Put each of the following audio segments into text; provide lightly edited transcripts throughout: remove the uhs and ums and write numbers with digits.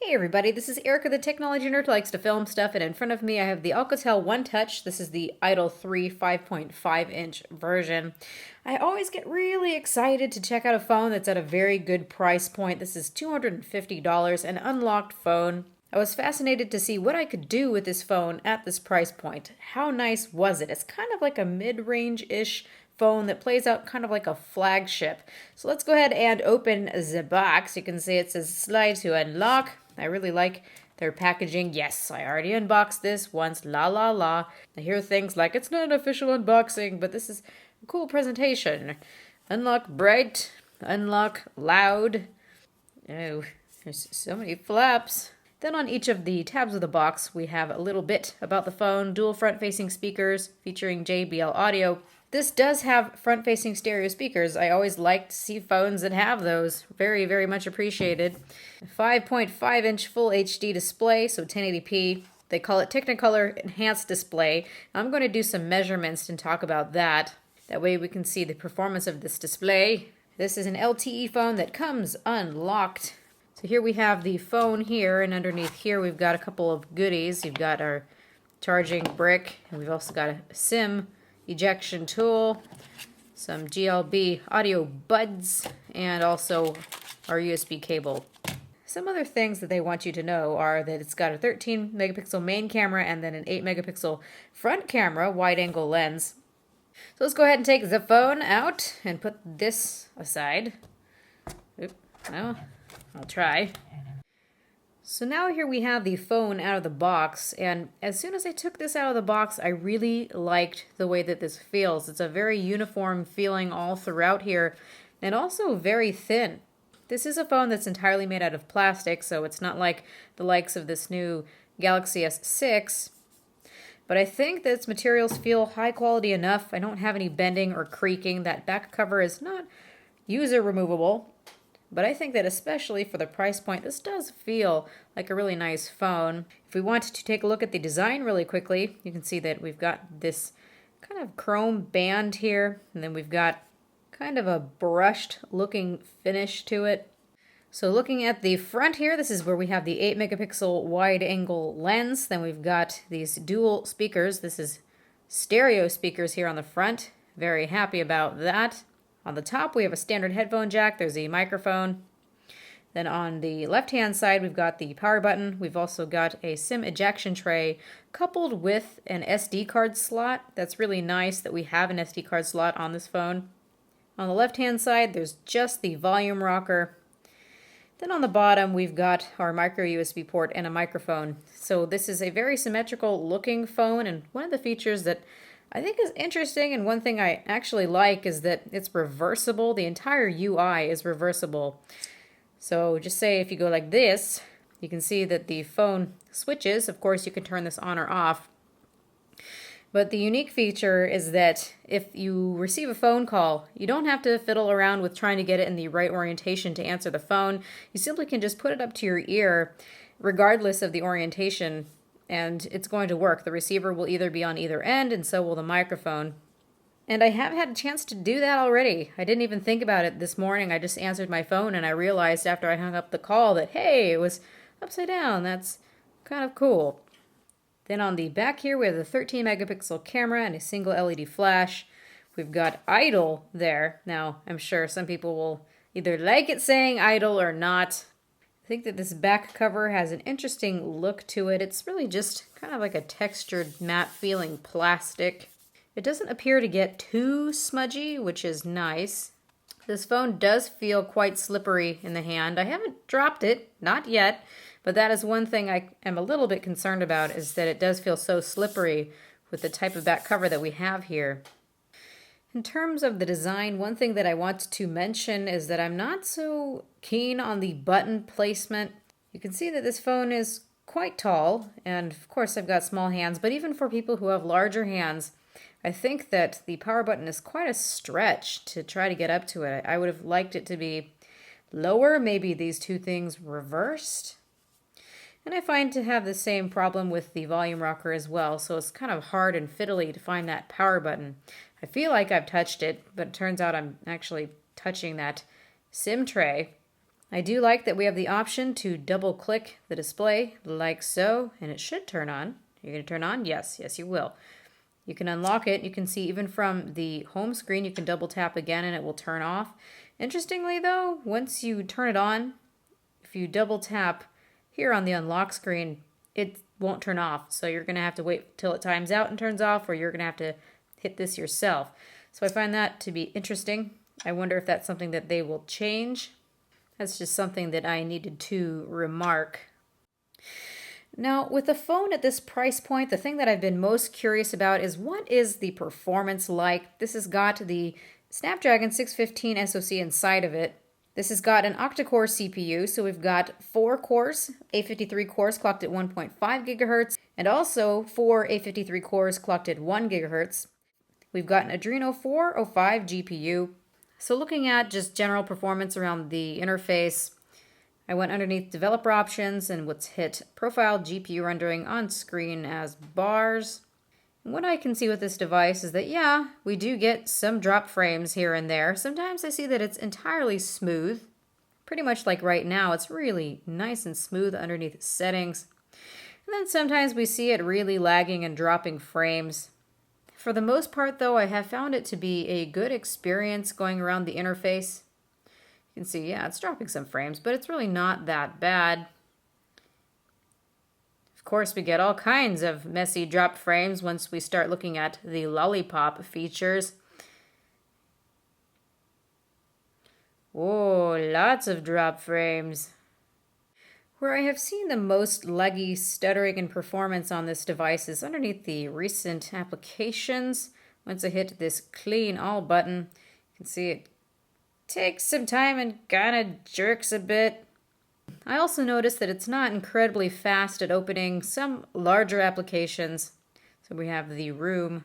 Hey everybody, this is Erica, the technology nerd who likes to film stuff, and in front of me I have the Alcatel One Touch. This is the Idol 3 5.5-inch version. I always get really excited to check out a phone that's at a very good price point. This is $250, an unlocked phone. I was fascinated to see what I could do with this phone at this price point. How nice was it? It's kind of like a mid-range-ish phone that plays out kind of like a flagship. So let's go ahead and open the box. You can see it says slide to unlock. I really like their packaging. Yes, I already unboxed this once. La la la. I hear things like it's not an official unboxing, but this is a cool presentation. Unlock bright, unlock loud. Oh, there's so many flaps. Then on each of the tabs of the box, we have a little bit about the phone, dual front-facing speakers featuring JBL audio. This does have front-facing stereo speakers. I always like to see phones that have those. Very, very much appreciated. 5.5-inch full HD display, so 1080p. They call it Technicolor Enhanced Display. I'm going to do some measurements and talk about that. That way we can see the performance of this display. This is an LTE phone that comes unlocked. So here we have the phone here, and underneath here we've got a couple of goodies. You've got our charging brick, and we've also got a SIM ejection tool, some GLB audio buds, and also our USB cable. Some other things that they want you to know are that it's got a 13 megapixel main camera and then an 8 megapixel front camera wide angle lens. So let's go ahead and take the phone out and put this aside. Oop, well, I'll try. So now here we have the phone out of the box, and as soon as I took this out of the box, I really liked the way that this feels. It's a very uniform feeling all throughout here, and also very thin. This is a phone that's entirely made out of plastic, so it's not like the likes of this new Galaxy S6, but I think that its materials feel high quality enough. I don't have any bending or creaking. That back cover is not user removable. But I think that especially for the price point, this does feel like a really nice phone. If we want to take a look at the design really quickly, you can see that we've got this kind of chrome band here, and then we've got kind of a brushed looking finish to it. So looking at the front here, this is where we have the 8 megapixel wide angle lens. Then we've got these dual speakers. This is stereo speakers here on the front. Very happy about that. On the top, we have a standard headphone jack. There's a microphone. Then on the left-hand side, we've got the power button. We've also got a SIM ejection tray coupled with an SD card slot. That's really nice that we have an SD card slot on this phone. On the left-hand side, there's just the volume rocker. Then on the bottom, we've got our micro USB port and a microphone. So this is a very symmetrical looking phone, and one of the features that I think is interesting, and one thing I actually like, is that it's reversible. The entire UI is reversible. So just say if you go like this, you can see that the phone switches. Of course, you can turn this on or off. But the unique feature is that if you receive a phone call, you don't have to fiddle around with trying to get it in the right orientation to answer the phone. You simply can just put it up to your ear, regardless of the orientation, and it's going to work. The receiver will either be on either end, and so will the microphone. And I have had a chance to do that already. I didn't even think about it this morning. I just answered my phone, and I realized after I hung up the call that, hey, it was upside down. That's kind of cool. Then on the back here, we have the 13 megapixel camera and a single LED flash. We've got idle there. Now, I'm sure some people will either like it saying idle or not. I think that this back cover has an interesting look to it. It's really just kind of like a textured matte feeling plastic. It doesn't appear to get too smudgy, which is nice. This phone does feel quite slippery in the hand. I haven't dropped it, not yet, but that is one thing I am a little bit concerned about, is that it does feel so slippery with the type of back cover that we have here. In terms of the design, one thing that I want to mention is that I'm not so keen on the button placement. You can see that this phone is quite tall, and of course I've got small hands, but even for people who have larger hands, I think that the power button is quite a stretch to try to get up to it. I would have liked it to be lower, maybe these two things reversed. And I find to have the same problem with the volume rocker as well, so it's kind of hard and fiddly to find that power button. I feel like I've touched it, but it turns out I'm actually touching that SIM tray. I do like that we have the option to double click the display like so, and it should turn on. You're going to turn on? Yes, yes you will. You can unlock it. You can see even from the home screen, you can double tap again and it will turn off. Interestingly though, once you turn it on, if you double tap here on the unlock screen, it won't turn off. So you're going to have to wait till it times out and turns off, or you're going to have to hit this yourself. So I find that to be interesting. I wonder if that's something that they will change. That's just something that I needed to remark. Now, with the phone at this price point, the thing that I've been most curious about is what is the performance like? This has got the Snapdragon 615 SoC inside of it. This has got an octa-core CPU, so we've got 4 cores, A53 cores clocked at 1.5 gigahertz, and also 4 A53 cores clocked at 1 gigahertz. We've got an Adreno 405 GPU. So looking at just general performance around the interface, I went underneath developer options and let's hit profile GPU rendering on screen as bars. And what I can see with this device is that, yeah, we do get some drop frames here and there. Sometimes I see that it's entirely smooth. Pretty much like right now, it's really nice and smooth underneath settings. And then sometimes we see it really lagging and dropping frames. For the most part, though, I have found it to be a good experience going around the interface. You can see, yeah, it's dropping some frames, but it's really not that bad. Of course, we get all kinds of messy drop frames once we start looking at the lollipop features. Oh, lots of drop frames. Where I have seen the most laggy, stuttering, and performance on this device is underneath the recent applications. Once I hit this clean all button, you can see it takes some time and kind of jerks a bit. I also noticed that it's not incredibly fast at opening some larger applications. So we have the room.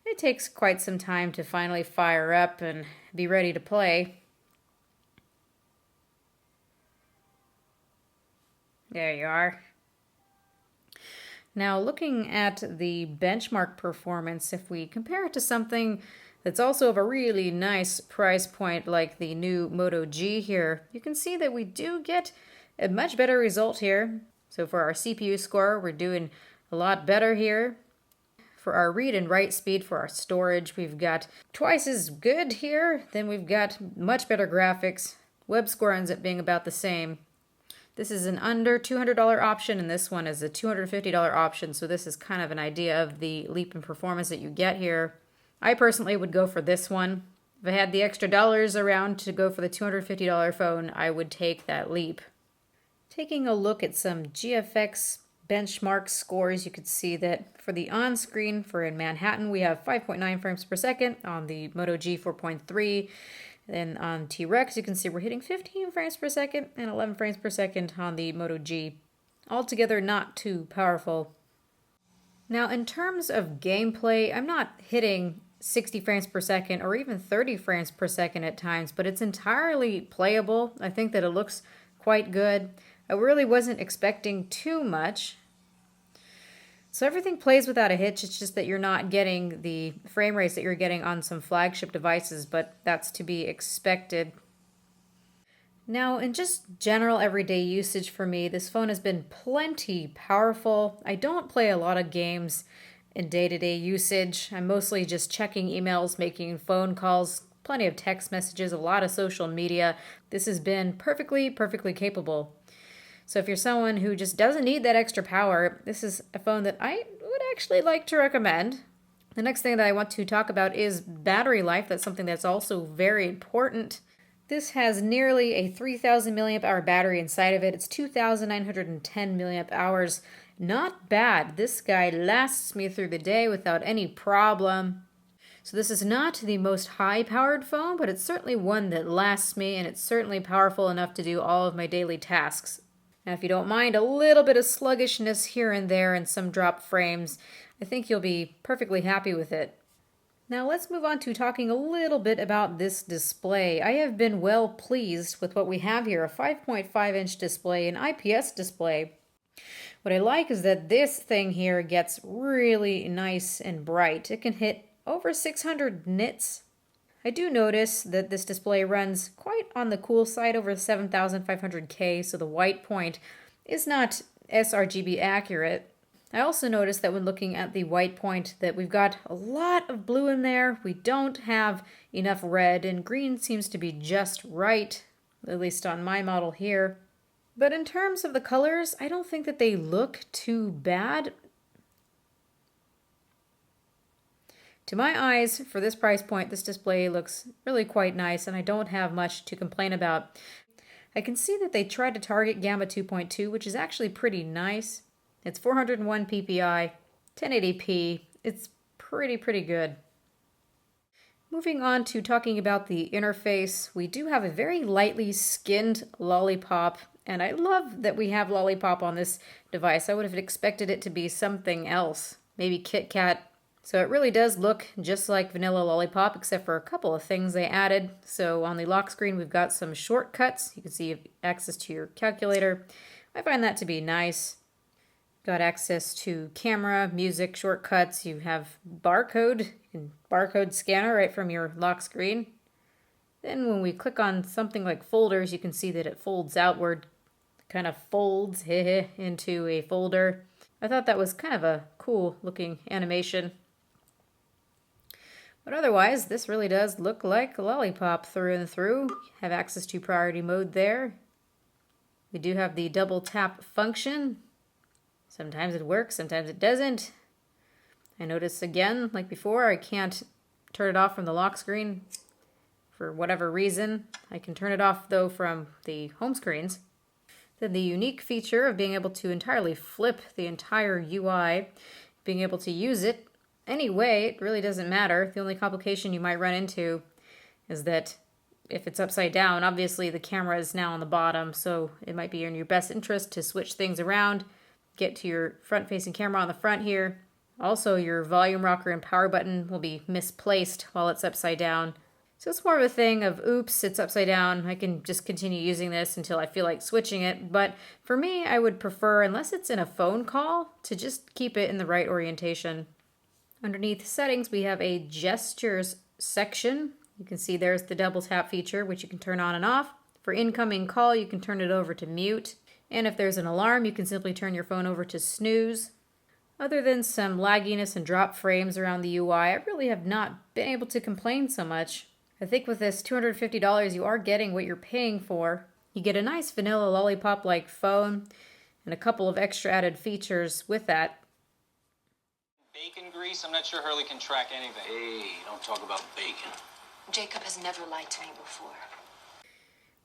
It takes quite some time to finally fire up and be ready to play. There you are. Now looking at the benchmark performance, if we compare it to something that's also of a really nice price point like the new Moto G here, you can see that we do get a much better result here. So for our CPU score, we're doing a lot better here. For our read and write speed for our storage, we've got twice as good here. Then we've got much better graphics. Web score ends up being about the same. This is an under $200 option, and this one is a $250 option, so this is kind of an idea of the leap in performance that you get here. I personally would go for this one. If I had the extra dollars around to go for the $250 phone, I would take that leap. Taking a look at some GFX benchmark scores, you could see that for the on-screen, for in Manhattan, we have 5.9 frames per second, on the Moto G 4.3, then on T-Rex you can see we're hitting 15 frames per second and 11 frames per second on the Moto G. Altogether not too powerful. Now in terms of gameplay, I'm not hitting 60 frames per second or even 30 frames per second at times, but it's entirely playable. I think that it looks quite good. I really wasn't expecting too much. So everything plays without a hitch. It's just that you're not getting the frame rates that you're getting on some flagship devices, but that's to be expected. Now, in just general everyday usage for me, this phone has been plenty powerful. I don't play a lot of games in day-to-day usage. I'm mostly just checking emails, making phone calls, plenty of text messages, a lot of social media. This has been perfectly capable. So if you're someone who just doesn't need that extra power, this is a phone that I would actually like to recommend. The next thing that I want to talk about is battery life. That's something that's also very important. This has nearly a 3,000 milliamp hour battery inside of it. It's 2,910 milliamp hours. Not bad. This guy lasts me through the day without any problem. So this is not the most high-powered phone, but it's certainly one that lasts me, and it's certainly powerful enough to do all of my daily tasks. Now, if you don't mind a little bit of sluggishness here and there and some drop frames, I think you'll be perfectly happy with it. Now let's move on to talking a little bit about this display. I have been well pleased with what we have here, a 5.5-inch display, an IPS display. What I like is that this thing here gets really nice and bright. It can hit over 600 nits. I do notice that this display runs quite on the cool side, over 7500K, so the white point is not sRGB accurate. I also noticed that when looking at the white point that we've got a lot of blue in there. We don't have enough red, and green seems to be just right, at least on my model here. But in terms of the colors, I don't think that they look too bad. To my eyes, for this price point, this display looks really quite nice, and I don't have much to complain about. I can see that they tried to target Gamma 2.2, which is actually pretty nice. It's 401 ppi, 1080p. It's pretty good. Moving on to talking about the interface, we do have a very lightly skinned lollipop, and I love that we have lollipop on this device. I would have expected it to be something else, maybe Kit Kat. So it really does look just like vanilla lollipop, except for a couple of things they added. So on the lock screen, we've got some shortcuts. You can see you have access to your calculator. I find that to be nice. Got access to camera, music, shortcuts. You have barcode scanner right from your lock screen. Then when we click on something like folders, you can see that it folds outward, kind of folds into a folder. I thought that was kind of a cool looking animation. But otherwise, this really does look like a lollipop through and through. Have access to priority mode there. We do have the double tap function. Sometimes it works, sometimes it doesn't. I notice again, like before, I can't turn it off from the lock screen for whatever reason. I can turn it off though from the home screens. Then the unique feature of being able to entirely flip the entire UI, being able to use it any way, it really doesn't matter. The only complication you might run into is that if it's upside down, obviously the camera is now on the bottom, so it might be in your best interest to switch things around. Get to your front-facing camera on the front here. Also, your volume rocker and power button will be misplaced while it's upside down. So it's more of a thing of, oops, it's upside down. I can just continue using this until I feel like switching it. But for me, I would prefer, unless it's in a phone call, to just keep it in the right orientation. Underneath settings, we have a gestures section. You can see there's the double tap feature, which you can turn on and off. For incoming call, you can turn it over to mute. And if there's an alarm, you can simply turn your phone over to snooze. Other than some lagginess and drop frames around the UI, I really have not been able to complain so much. I think with this $250, you are getting what you're paying for. You get a nice vanilla lollipop-like phone and a couple of extra added features with that. Bacon grease? I'm not sure Hurley can track anything. Hey, don't talk about bacon. Jacob has never lied to me before.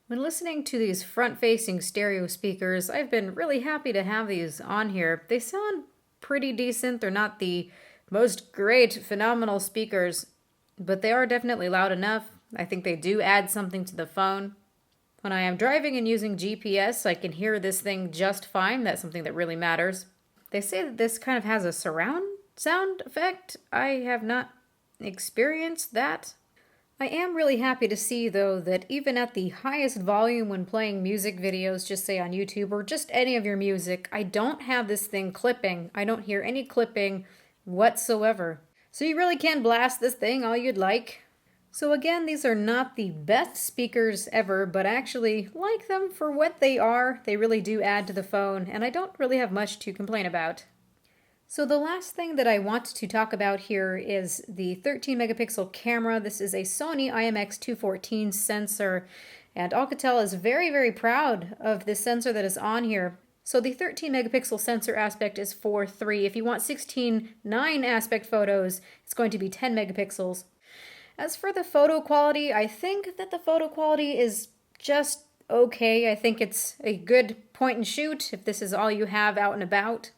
When listening to these front-facing stereo speakers, I've been really happy to have these on here. They sound pretty decent. They're not the most great, phenomenal speakers, but they are definitely loud enough. I think they do add something to the phone. When I am driving and using GPS, I can hear this thing just fine. That's something that really matters. They say that this kind of has a surround sound effect. I have not experienced that. I am really happy to see, though, that even at the highest volume when playing music videos, just say on YouTube or just any of your music, I don't have this thing clipping. I don't hear any clipping whatsoever. So you really can blast this thing all you'd like. So again, these are not the best speakers ever, but I actually like them for what they are. They really do add to the phone, and I don't really have much to complain about. So the last thing that I want to talk about here is the 13 megapixel camera. This is a Sony IMX214 sensor, and Alcatel is very proud of this sensor that is on here. So the 13 megapixel sensor aspect is 4:3. If you want 16:9 aspect photos, it's going to be 10 megapixels. As for the photo quality, I think that the photo quality is just okay. I think it's a good point and shoot if this is all you have out and about.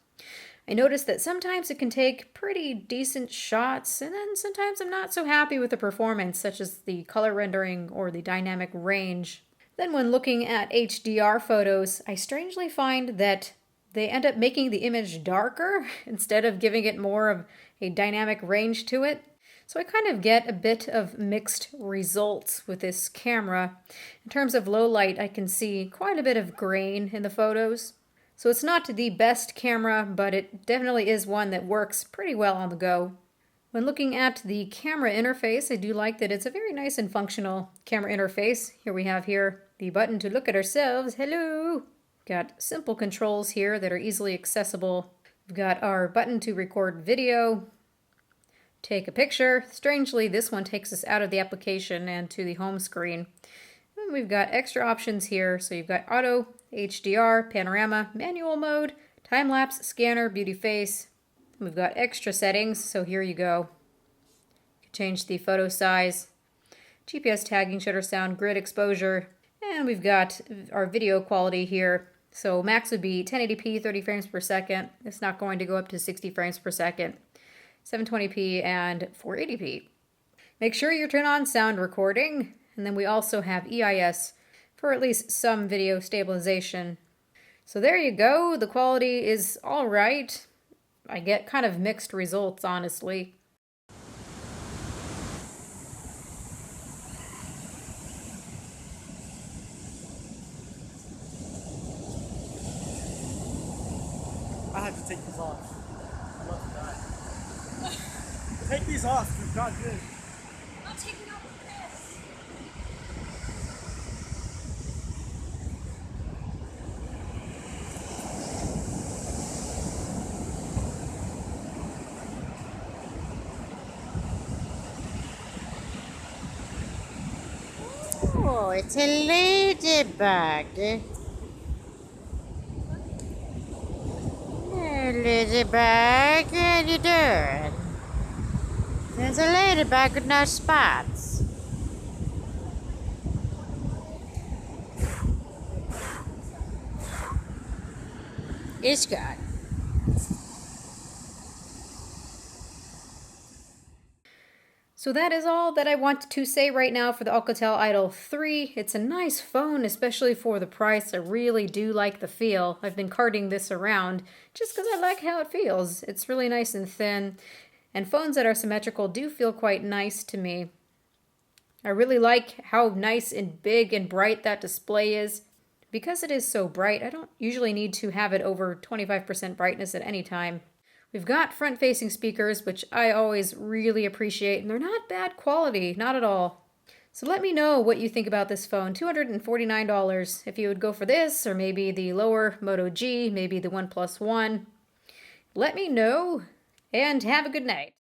I noticed that sometimes it can take pretty decent shots, and then sometimes I'm not so happy with the performance, such as the color rendering or the dynamic range. Then when looking at HDR photos, I strangely find that they end up making the image darker instead of giving it more of a dynamic range to it. So I kind of get a bit of mixed results with this camera. In terms of low light, I can see quite a bit of grain in the photos. So it's not the best camera, but it definitely is one that works pretty well on the go. When looking at the camera interface, I do like that it's a very nice and functional camera interface. Here we have the button to look at ourselves. Hello! Got simple controls here that are easily accessible. We've got our button to record video, take a picture. Strangely, this one takes us out of the application and to the home screen. And we've got extra options here. So you've got auto, HDR, panorama, manual mode, time-lapse, scanner, beauty face. We've got extra settings, so here you go. You can change the photo size, GPS tagging, shutter sound, grid exposure, and we've got our video quality here. So max would be 1080p, 30 frames per second. It's not going to go up to 60 frames per second. 720p and 480p. Make sure you turn on sound recording, and then we also have EIS for at least some video stabilization. So there you go. The quality is all right. I get kind of mixed results, honestly. I have to take these off. I'm about to die. Take these off. It's not good. I'm taking off this. Oh, it's a ladybug. Hey, ladybug, how you doing? There's a ladybug with no spots. It's gone. So that is all that I want to say right now for the Alcatel Idol 3. It's a nice phone, especially for the price. I really do like the feel. I've been carting this around just because I like how it feels. It's really nice and thin, and phones that are symmetrical do feel quite nice to me. I really like how nice and big and bright that display is. Because it is so bright, I don't usually need to have it over 25% brightness at any time. We've got front-facing speakers, which I always really appreciate, and they're not bad quality, not at all. So let me know what you think about this phone, $249. If you would go for this, or maybe the lower Moto G, maybe the OnePlus One. Let me know, and have a good night.